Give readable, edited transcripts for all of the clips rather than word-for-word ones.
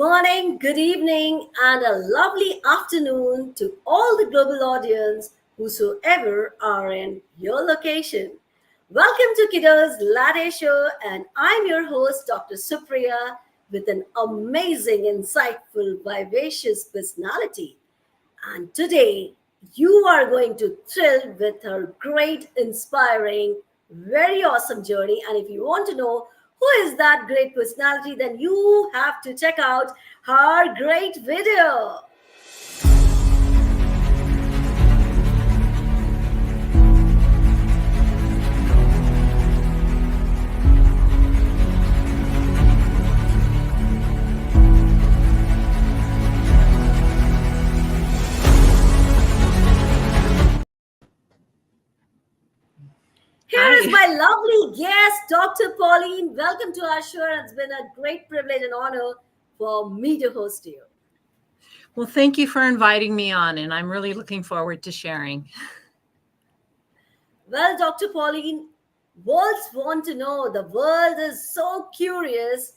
morning, good evening, and a lovely afternoon to all the global audience, whosoever are in your location. Welcome to KUDOS Latte Show, and I'm your host, Dr. Supriya, with an amazing, insightful, vivacious personality. And today, you are going to thrill with her great, inspiring, very awesome journey. And if you want to know who is that great personality, then you have to check out her great video. Here is my lovely guest, Dr. Pauline. Welcome to our show. It's been a great privilege and honor for me to host you. Well, thank you for inviting me on, and I'm really looking forward to sharing. Well, Dr. Pauline, worlds want to know, the world is so curious,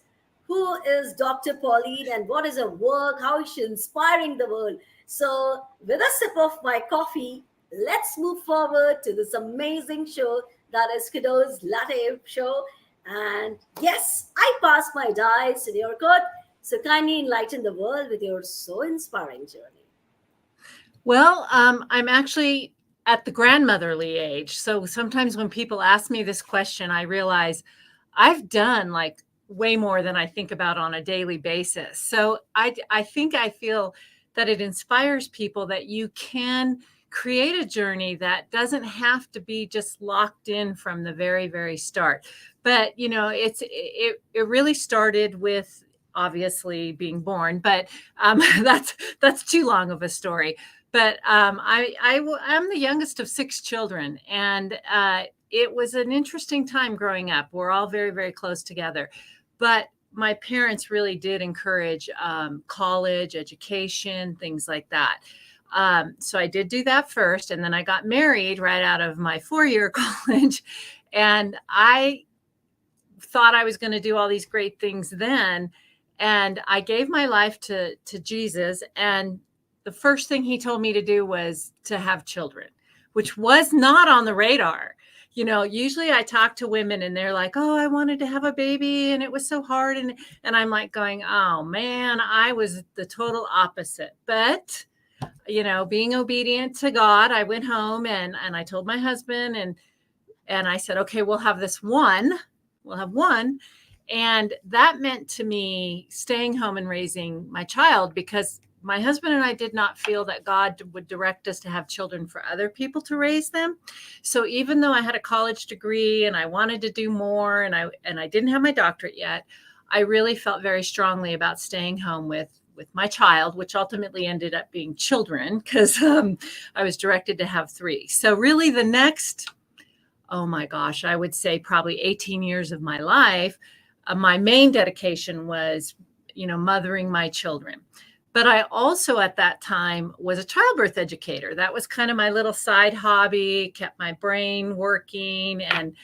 who is Dr. Pauline and what is her work, how is she inspiring the world? So with a sip of my coffee, let's move forward to this amazing show that is KUDOS Latte Show. And yes, I pass my dice in your court. So kindly enlighten the world with your so inspiring journey. Well, I'm actually at the grandmotherly age. So sometimes when people ask me this question, I realize I've done like way more than I think about on a daily basis. So I feel that it inspires people that you can create a journey that doesn't have to be just locked in from the very, very start. But, you know, it really started with obviously being born, but that's too long of a story. But I'm the youngest of 6 children, and it was an interesting time growing up. We're all very, very close together. But my parents really did encourage college, education, things like that. So I did do that first, and then I got married right out of my 4-year college, and I thought I was going to do all these great things then. And I gave my life to Jesus, and the first thing he told me to do was to have children, which was not on the radar. You know, usually I talk to women and they're like, oh, I wanted to have a baby and it was so hard. And I'm like going, oh man, I was the total opposite. But, you know, being obedient to God, I went home and I told my husband and I said, okay, we'll have one. And that meant to me staying home and raising my child, because my husband and I did not feel that God would direct us to have children for other people to raise them. So even though I had a college degree and I wanted to do more and I didn't have my doctorate yet, I really felt very strongly about staying home with my child, which ultimately ended up being children, because I was directed to have 3. So really the next, oh my gosh, I would say probably 18 years of my life, my main dedication was, you know, mothering my children. But I also at that time was a childbirth educator. That was kind of my little side hobby, kept my brain working. And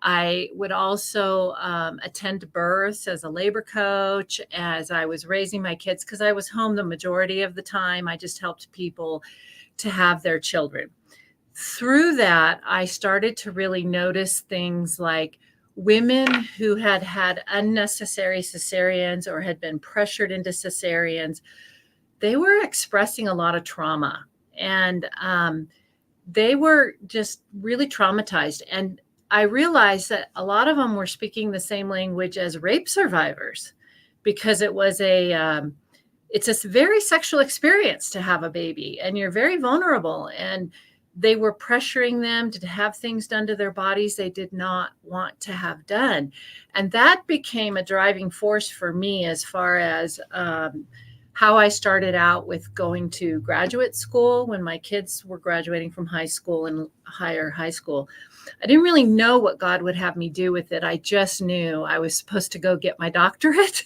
I would also attend births as a labor coach as I was raising my kids, because I was home the majority of the time. I just helped people to have their children. Through that, I started to really notice things like women who had had unnecessary cesareans or had been pressured into cesareans. They were expressing a lot of trauma, and they were just really traumatized. And I realized that a lot of them were speaking the same language as rape survivors, because it was it's a very sexual experience to have a baby, and you're very vulnerable. And they were pressuring them to have things done to their bodies they did not want to have done. And that became a driving force for me as far as how I started out with going to graduate school when my kids were graduating from high school and higher high school. I didn't really know what God would have me do with it. I just knew I was supposed to go get my doctorate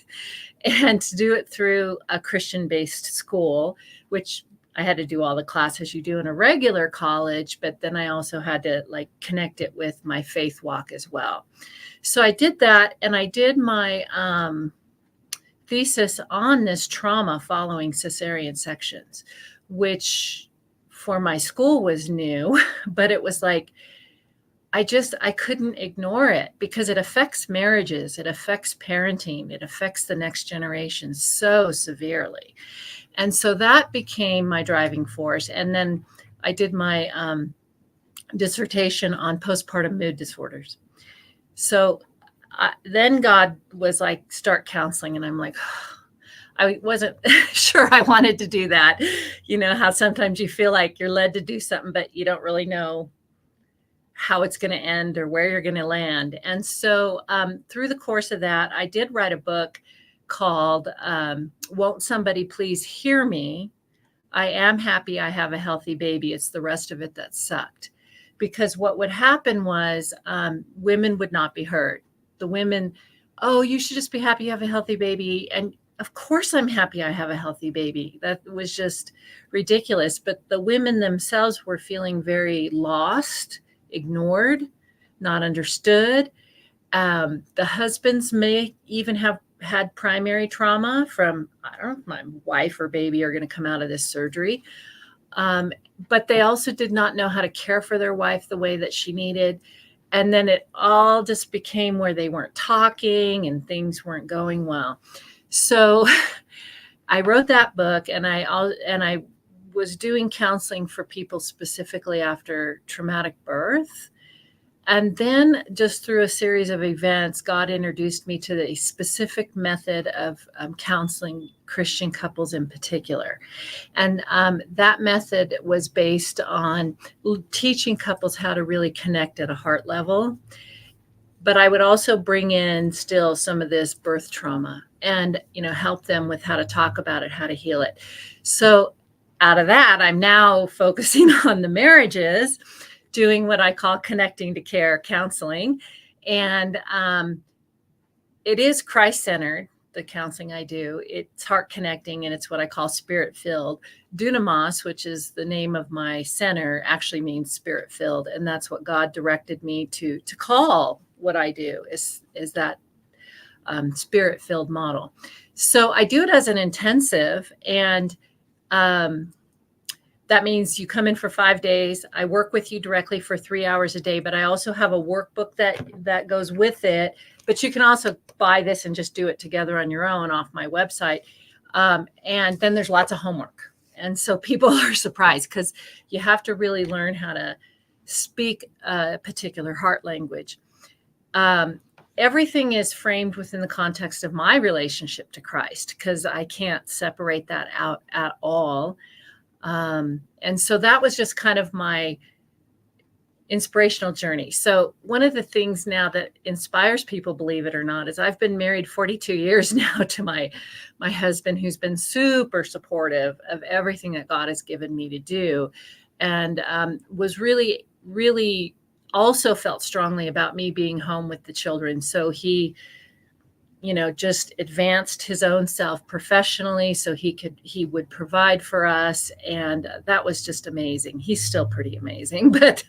and to do it through a Christian-based school, which I had to do all the classes you do in a regular college, but then I also had to like connect it with my faith walk as well. So I did that, and I did my thesis on this trauma following cesarean sections, which for my school was new, but it was like, I couldn't ignore it because it affects marriages, it affects parenting, it affects the next generation so severely. And so that became my driving force. And then I did my dissertation on postpartum mood disorders. So then God was like, start counseling. And I'm like, I wasn't sure I wanted to do that. You know, how sometimes you feel like you're led to do something, but you don't really know how it's going to end or where you're going to land. And so through the course of that, I did write a book called Won't Somebody Please Hear Me? I Am Happy I Have a Healthy Baby. It's the rest of it that sucked. Because what would happen was women would not be heard. The women, oh, you should just be happy you have a healthy baby. And of course I'm happy I have a healthy baby. That was just ridiculous. But the women themselves were feeling very lost, ignored, not understood. The husbands may even have had primary trauma from, I don't know if my wife or baby are going to come out of this surgery. But they also did not know how to care for their wife the way that she needed. And then it all just became where they weren't talking and things weren't going well. So I wrote that book, and I was doing counseling for people specifically after traumatic birth. And then just through a series of events, God introduced me to the specific method of counseling Christian couples in particular. And that method was based on teaching couples how to really connect at a heart level. But I would also bring in still some of this birth trauma and, help them with how to talk about it, how to heal it. So out of that, I'm now focusing on the marriages, doing what I call connecting to care counseling. And it is Christ-centered, the counseling I do. It's heart connecting, and it's what I call spirit-filled. Dunamas, which is the name of my center, actually means spirit-filled. And that's what God directed me to call what I do, is that spirit-filled model. So I do it as an intensive, and that means you come in for 5 days. I work with you directly for 3 hours a day, but I also have a workbook that goes with it. But you can also buy this and just do it together on your own off my website. And then there's lots of homework. And so people are surprised because you have to really learn how to speak a particular heart language. Everything is framed within the context of my relationship to Christ, because I can't separate that out at all. And so that was just kind of my inspirational journey. So one of the things now that inspires people, believe it or not, is I've been married 42 years now to my husband, who's been super supportive of everything that God has given me to do, and was really, really also felt strongly about me being home with the children. So he just advanced his own self professionally so he would provide for us. And that was just amazing. He's still pretty amazing, but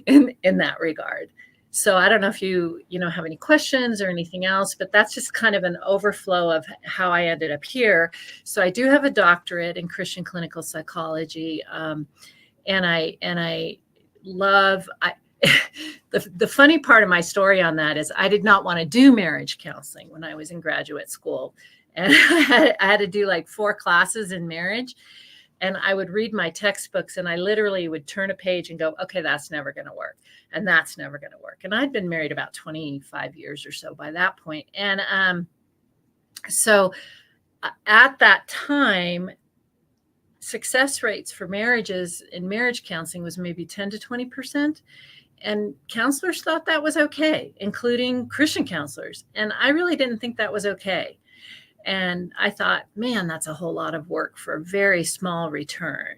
in that regard. So I don't know if you have any questions or anything else, but that's just kind of an overflow of how I ended up here. So I do have a doctorate in Christian clinical psychology. And I love, the funny part of my story on that is I did not want to do marriage counseling when I was in graduate school. And I had to do like 4 classes in marriage. And I would read my textbooks, and I literally would turn a page and go, okay, that's never going to work. And that's never going to work. And I'd been married about 25 years or so by that point. And so at that time, success rates for marriages in marriage counseling was maybe 10 to 20%. And counselors thought that was okay, including Christian counselors. And I really didn't think that was okay. And I thought, man, that's a whole lot of work for a very small return.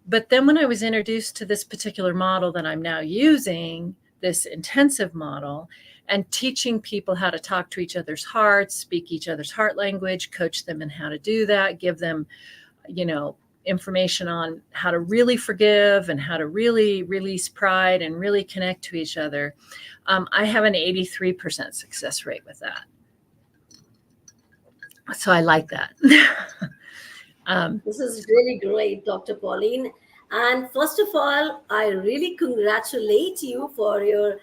But then when I was introduced to this particular model that I'm now using, this intensive model, and teaching people how to talk to each other's hearts, speak each other's heart language, coach them in how to do that, give them, information on how to really forgive and how to really release pride and really connect to each other. I have an 83% success rate with that. So I like that. um, This is really great, Dr. Pauline. And first of all, I really congratulate you for your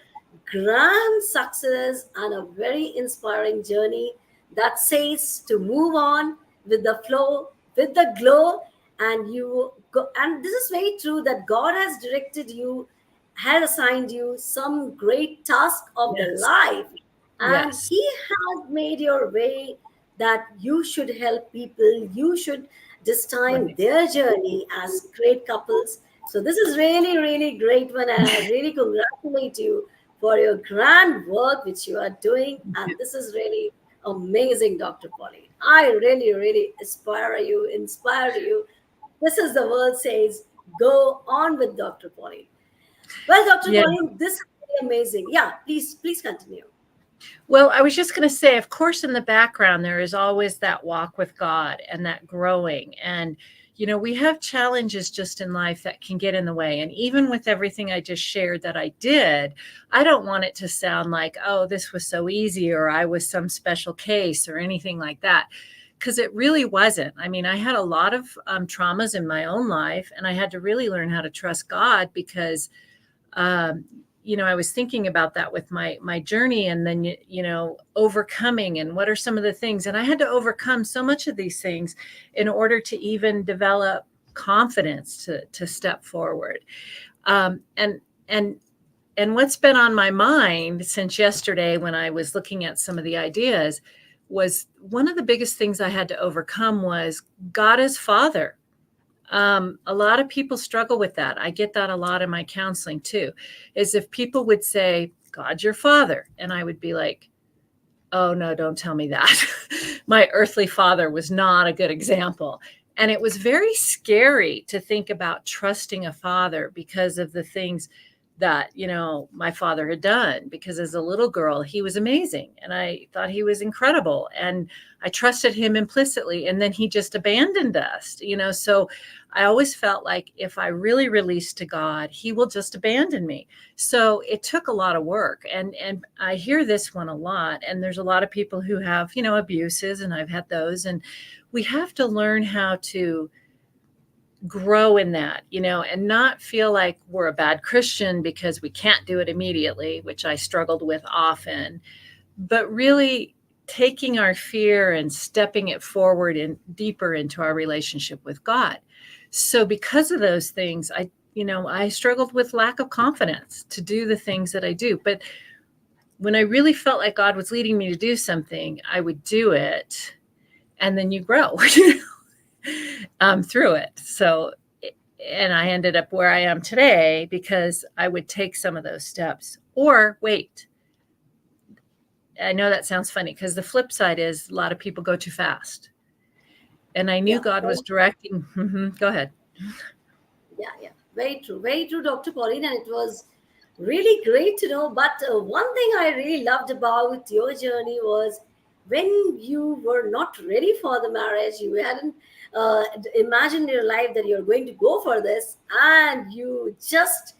grand success and a very inspiring journey that says to move on with the flow, with the glow. And you go, and this is very true that God has directed you, has assigned you some great task of the yes, life, and yes, He has made your way that you should help people, you should this time right. their journey as great couples. So this is really, really great one, and I really congratulate you for your grand work which you are doing. And this is really amazing, Dr. Pauline. I really, really inspire you. This is the word says, go on with Dr. Pauline. Well, Dr. Yeah. Pauline, this is really amazing. Yeah, please continue. Well, I was just going to say, of course, in the background, there is always that walk with God and that growing. And, we have challenges just in life that can get in the way. And even with everything I just shared that I did, I don't want it to sound like, oh, this was so easy or I was some special case or anything like that. Because it really wasn't. I mean, I had a lot of traumas in my own life, and I had to really learn how to trust God because um, I was thinking about that with my journey, and then overcoming, and what are some of the things, and I had to overcome so much of these things in order to even develop confidence to step forward. And and what's been on my mind since yesterday when I was looking at some of the ideas was one of the biggest things I had to overcome was God as Father. A lot of people struggle with that. I get that a lot in my counseling too, is if people would say, God's your father. And I would be like, oh no, don't tell me that. My earthly father was not a good example. And it was very scary to think about trusting a father because of the things that, my father had done. Because as a little girl, he was amazing. And I thought he was incredible. And I trusted him implicitly. And then he just abandoned us, So I always felt like if I really release to God, he will just abandon me. So it took a lot of work. And I hear this one a lot. And there's a lot of people who have, abuses, and I've had those. And we have to learn how to grow in that, and not feel like we're a bad Christian because we can't do it immediately, which I struggled with often, but really taking our fear and stepping it forward and deeper into our relationship with God. So because of those things, I struggled with lack of confidence to do the things that I do. But when I really felt like God was leading me to do something, I would do it. And then you grow through it. So, and I ended up where I am today because I would take some of those steps or wait. I know that sounds funny because the flip side is a lot of people go too fast. And I knew Yeah. God was directing. Go ahead. Yeah. Very true, Dr. Pauline. And it was really great to know. But one thing I really loved about your journey was when you were not ready for the marriage, you hadn't imagined in your life that you're going to go for this, and you just,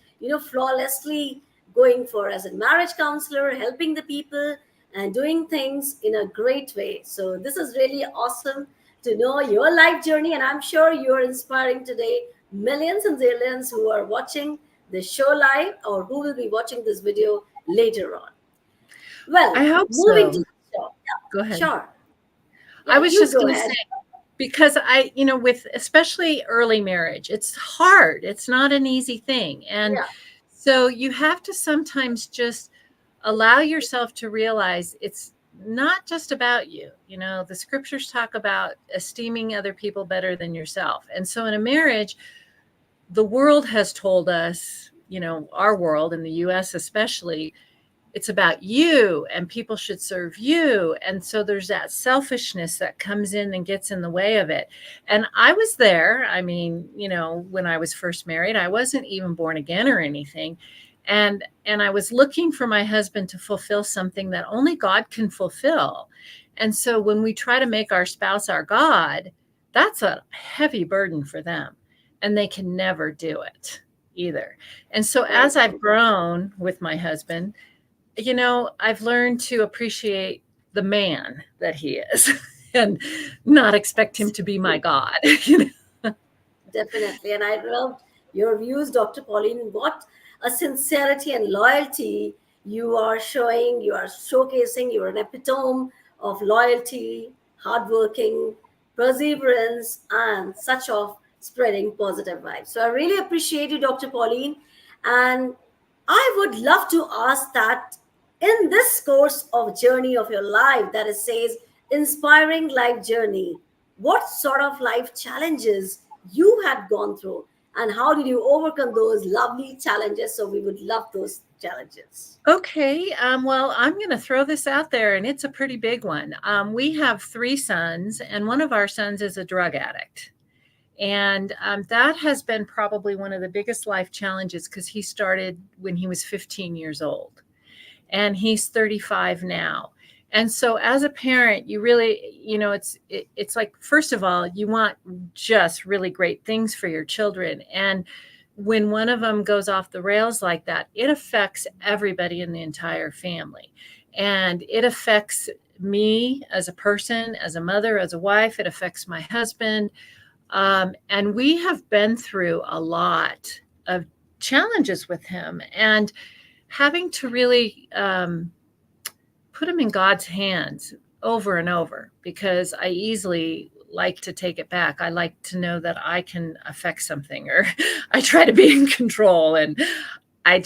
flawlessly going for as a marriage counselor, helping the people and doing things in a great way. So this is really awesome to know your life journey, and I'm sure you're inspiring today millions and zillions who are watching this show live or who will be watching this video later on. I Well, hope moving to so. the show. Go Yeah, ahead. sure. I Yeah, was you just go going to say, ahead. because with especially early marriage, it's hard. It's not an easy thing. And Yeah, so you have to sometimes just allow yourself to realize it's not just about you. The scriptures talk about esteeming other people better than yourself. And so in a marriage, the world has told us, our world in the US especially, it's about you and people should serve you. And so there's that selfishness that comes in and gets in the way of it. And I was there. I mean, when I was first married, I wasn't even born again or anything. And I was looking for my husband to fulfill something that only God can fulfill. And so when we try to make our spouse our God, that's a heavy burden for them. And they can never do it either. And so very as I've true. grown with my husband, I've learned to appreciate the man that he is. and not expect him to be my God. You know? Definitely. And I loved your views, Dr. Pauline. What a sincerity and loyalty you are showing, you are showcasing. You're an epitome of loyalty, hardworking, perseverance, and such of spreading positive vibes. So I really appreciate you, Dr. Pauline. And I would love to ask that in this course of journey of your life, that it says inspiring life journey, what sort of life challenges you had gone through and how did you overcome those lovely challenges? So we would love those challenges. Okay, well, I'm going to throw this out there, and it's a pretty big one. We have 3 sons, and one of our sons is a drug addict. And that has been probably one of the biggest life challenges because he started when he was 15 years old, and he's 35 now. And so as a parent, you really, it's like, first of all, you want just really great things for your children. And when one of them goes off the rails like that, it affects everybody in the entire family. And it affects me as a person, as a mother, as a wife. It affects my husband. And we have been through a lot of challenges with him and having to really put him in God's hands over and over, because I easily like to take it back. I like to know that I can affect something, or I try to be in control, and I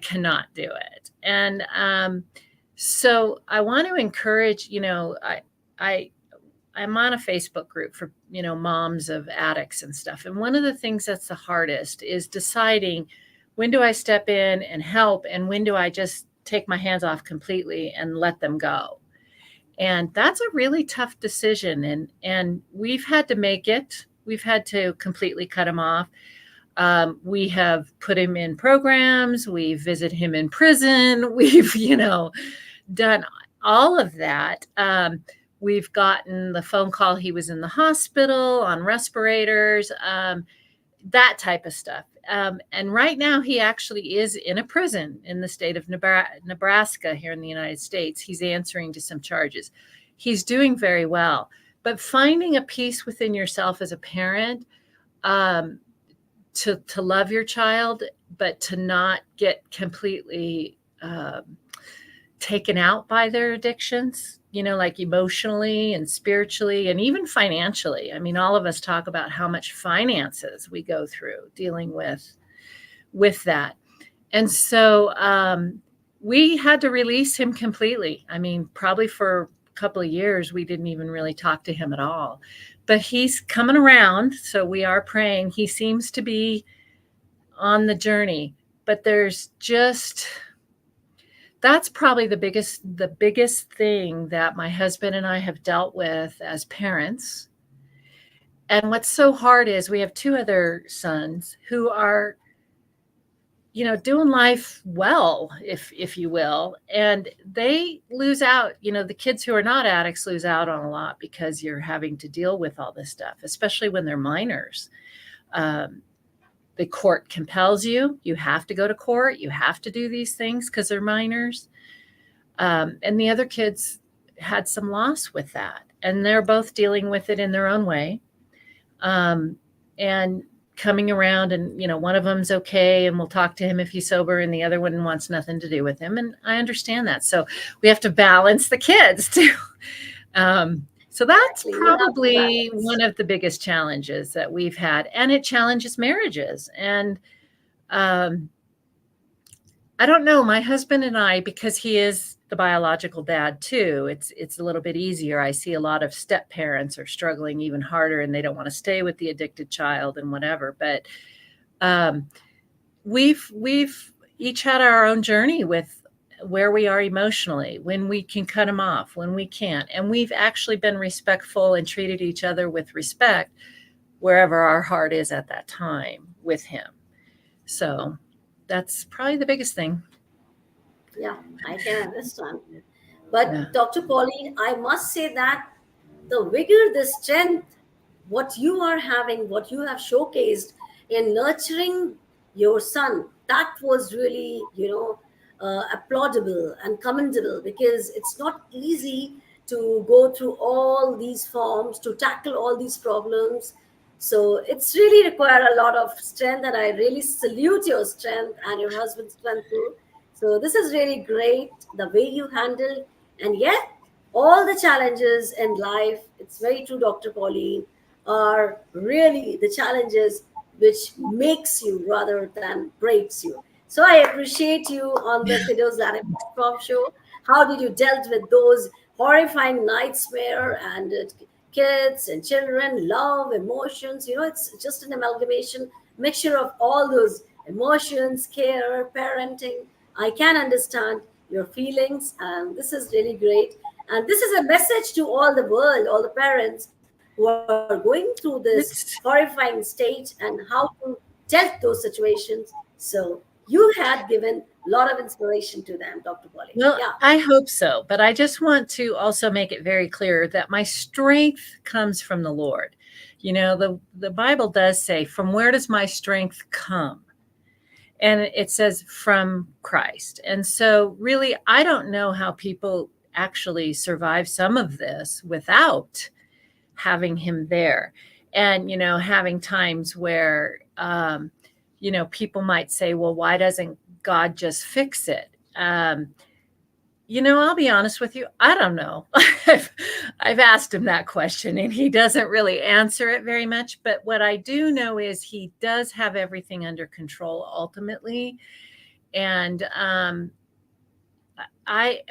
cannot do it. And so I want to encourage, I'm on a Facebook group for, moms of addicts and stuff. And one of the things that's the hardest is deciding, when do I step in and help, and when do I just take my hands off completely and let them go? And that's a really tough decision. And we've had to make it. We've had to completely cut him off. We have put him in programs. We visit him in prison. We've, done all of that. We've gotten the phone call he was in the hospital on respirators, that type of stuff. And right now he actually is in a prison in the state of Nebraska here in the United States. He's answering to some charges. He's doing very well. But finding a peace within yourself as a parent, to love your child, but to not get completely taken out by their addictions, like emotionally and spiritually and even financially. I mean, all of us talk about how much finances we go through dealing with that. And so we had to release him completely. I mean, probably for a couple of years, we didn't even really talk to him at all. But he's coming around, so we are praying. He seems to be on the journey, but there's just... that's probably the biggest thing that my husband and I have dealt with as parents. And what's so hard is we have 2 other sons who are, doing life well, if you will, and they lose out. The kids who are not addicts lose out on a lot because you're having to deal with all this stuff, especially when they're minors. The court compels you. You have to go to court. You have to do these things because they're minors. And the other kids had some loss with that. And they're both dealing with it in their own way. And coming around, and, one of them's okay, and we'll talk to him if he's sober, and the other one wants nothing to do with him. And I understand that. So we have to balance the kids too. So that's probably one of the biggest challenges that we've had. And it challenges marriages. And I don't know, my husband and I, because he is the biological dad too, it's a little bit easier. I see a lot of step parents are struggling even harder, and they don't want to stay with the addicted child and whatever. But we've each had our own journey with where we are emotionally, when we can cut them off, when we can't. And we've actually been respectful and treated each other with respect wherever our heart is at that time with him. So that's probably the biggest thing. Yeah, I can understand. But Dr. Pauline, I must say that the vigor, the strength, what you are having, what you have showcased in nurturing your son, that was really, applaudable and commendable, because it's not easy to go through all these forms, to tackle all these problems. So it's really required a lot of strength, and I really salute your strength and your husband's strength too. So this is really great, the way you handle, and yet all the challenges in life, it's very true, Dr. Pauline, are really the challenges which makes you rather than breaks you. So I appreciate you on the Kiddos Latte platform show. How did you dealt with those horrifying nightmare and kids and children, love, emotions? It's just an amalgamation, mixture of all those emotions, care, parenting. I can understand your feelings, and this is really great. And this is a message to all the world, all the parents who are going through this It's horrifying stage and how to dealt those situations. So you had given a lot of inspiration to them, Dr. Pauline. Well, Yeah, I hope so, but I just want to also make it very clear that my strength comes from the Lord. The Bible does say, "From where does my strength come?" And it says from Christ. And so really, I don't know how people actually survive some of this without having him there. And having times where people might say, well, why doesn't God just fix it? I'll be honest with you, I don't know. I've asked him that question, and he doesn't really answer it very much. But what I do know is he does have everything under control ultimately. And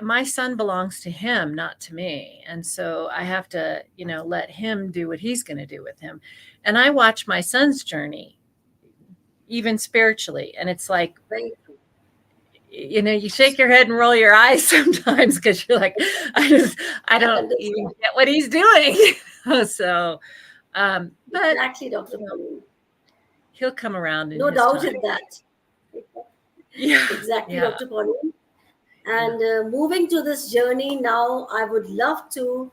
my son belongs to him, not to me. And so I have to, let him do what he's going to do with him. And I watch my son's journey, even spiritually. And it's like, very true. you shake your head and roll your eyes sometimes, because you're like, I I don't even understand. get what he's doing. So, but Exactly, Dr. Pauline. he'll come around in No his doubt time. in that. Yeah. Exactly, Yeah. Dr. Pauline. Yeah. And moving to this journey now, I would love to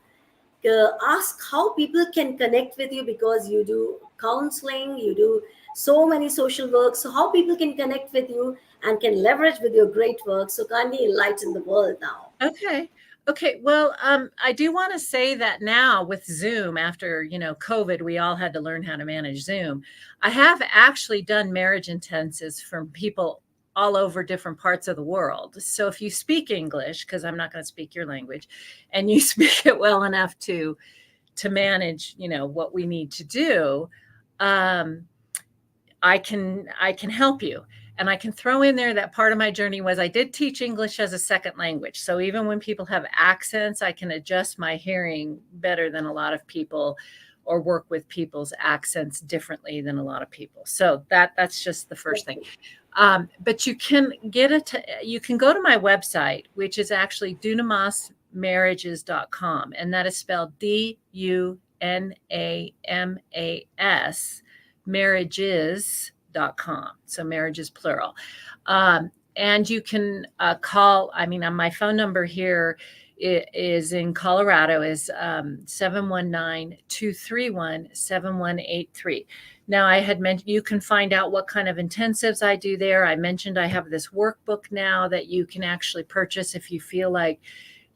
ask how people can connect with you, because you do counseling, you do so many social work. So, how people can connect with you and can leverage with your great work. So, kindly enlighten the world now. Okay. Okay. Well, I do want to say that now with Zoom, after, COVID, we all had to learn how to manage Zoom. I have actually done marriage intensives from people all over different parts of the world. So if you speak English, because I'm not going to speak your language, and you speak it well enough to manage, what we need to do, um, I can help you. And I can throw in there that part of my journey was I did teach English as a second language. So even when people have accents, I can adjust my hearing better than a lot of people, or work with people's accents differently than a lot of people. So that's just the first thing. But you can you can go to my website, which is actually dunamasmarriages.com. And that is spelled Dunamas marriages.com. So marriage is plural. And you can call, my phone number here is in Colorado is 719-231-7183. Now, I had mentioned you can find out what kind of intensives I do there. I mentioned I have this workbook now that you can actually purchase if you feel like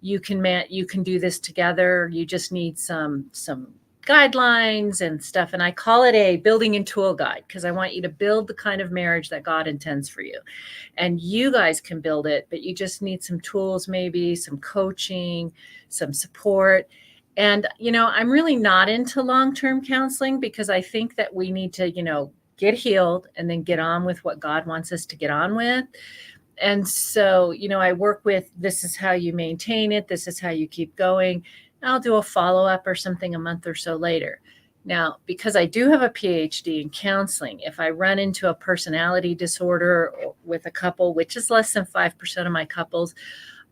you can do this together. You just need some guidelines and stuff. And I call it a building and tool guide, because I want you to build the kind of marriage that God intends for you. And you guys can build it, but you just need some tools, maybe some coaching, some support. And, I'm really not into long-term counseling, because I think that we need to, get healed and then get on with what God wants us to get on with. And so, I work with, this is how you maintain it. This is how you keep going. I'll do a follow-up or something a month or so later. Now, because I do have a PhD in counseling, if I run into a personality disorder with a couple, which is less than 5% of my couples,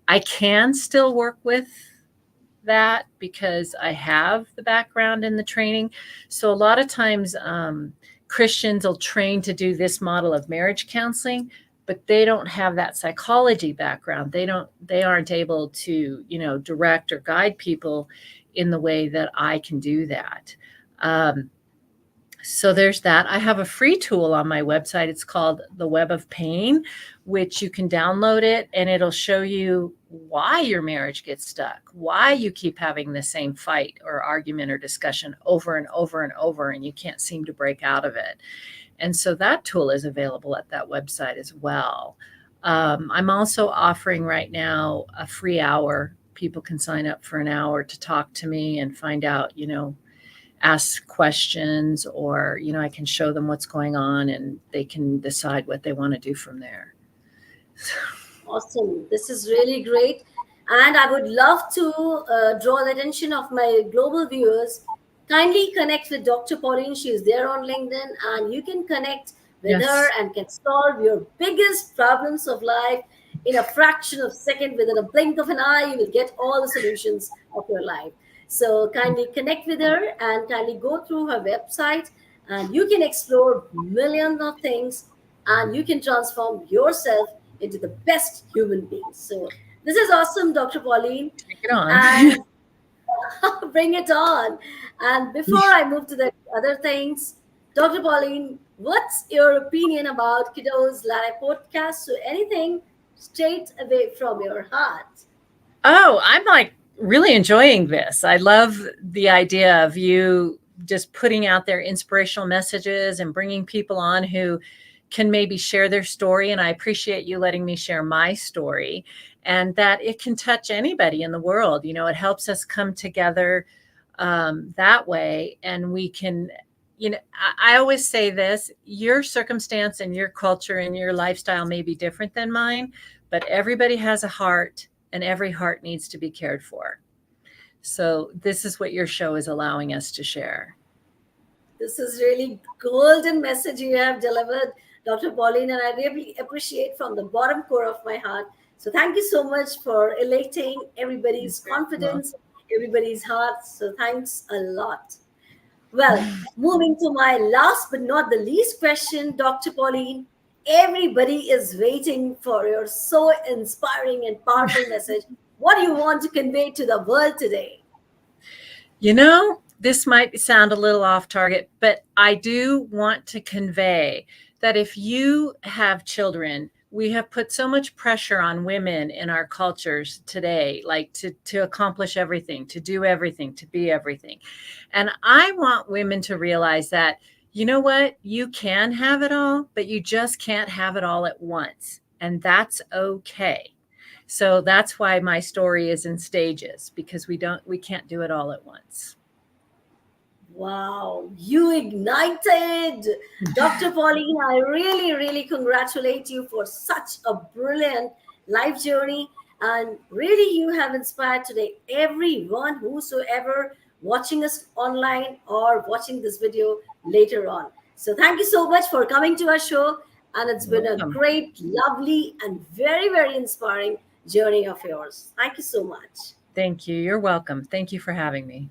I can still work with that because I have the background in the training. So a lot of times Christians will train to do this model of marriage counseling, but they don't have that psychology background. They aren't able to, direct or guide people in the way that I can do that. So there's that. I have a free tool on my website. It's called The Web of Pain, which you can download it, and it'll show you why your marriage gets stuck, why you keep having the same fight or argument or discussion over and over and over, and you can't seem to break out of it. And so that tool is available at that website as well. I'm also offering right now a free hour. People can sign up for an hour to talk to me and find out, ask questions, or, I can show them what's going on and they can decide what they want to do from there. Awesome. This is really great. And I would love to draw the attention of my global viewers. Kindly connect with Dr. Pauline. She is there on LinkedIn, and you can connect with her Yes. and can solve your biggest problems of life in a fraction of a second. Within a blink of an eye, you will get all the solutions of your life. So kindly connect with her and kindly go through her website, and you can explore millions of things, and you can transform yourself into the best human beings. So this is awesome, Dr. Pauline, Take it on. and bring it on. And before I move to the other things, Dr. Pauline, what's your opinion about KUDOS Latte podcast? So anything straight away from your heart. Oh, I'm like really enjoying this. I love the idea of you just putting out their inspirational messages and bringing people on who can maybe share their story. And I appreciate you letting me share my story, and that it can touch anybody in the world. It helps us come together that way. And we can, I always say this: your circumstance and your culture and your lifestyle may be different than mine, but everybody has a heart, and every heart needs to be cared for. So this is what your show is allowing us to share. This is really golden message you have delivered, Dr. Pauline, and I really appreciate from the bottom core of my heart. So thank you so much for elating everybody's Well, confidence, everybody's hearts. So thanks a lot. Well, moving to my last but not the least question, Dr. Pauline. Everybody is waiting for your so inspiring and powerful message. What do you want to convey to the world today? this might sound a little off target, but I do want to convey that if you have children, we have put so much pressure on women in our cultures today, like to accomplish everything, to do everything, to be everything. And I want women to realize that, you know what, you can have it all, but you just can't have it all at once. And that's okay. So that's why my story is in stages, because we can't do it all at once. Wow, you ignited. Dr. Pauline, I really, really congratulate you for such a brilliant life journey. And really, you have inspired today everyone, whosoever watching us online or watching this video later on. So, thank you so much for coming to our show. And it's You're been a welcome. great, lovely, and very, very inspiring journey of yours. Thank you so much. Thank you. You're welcome. Thank you for having me.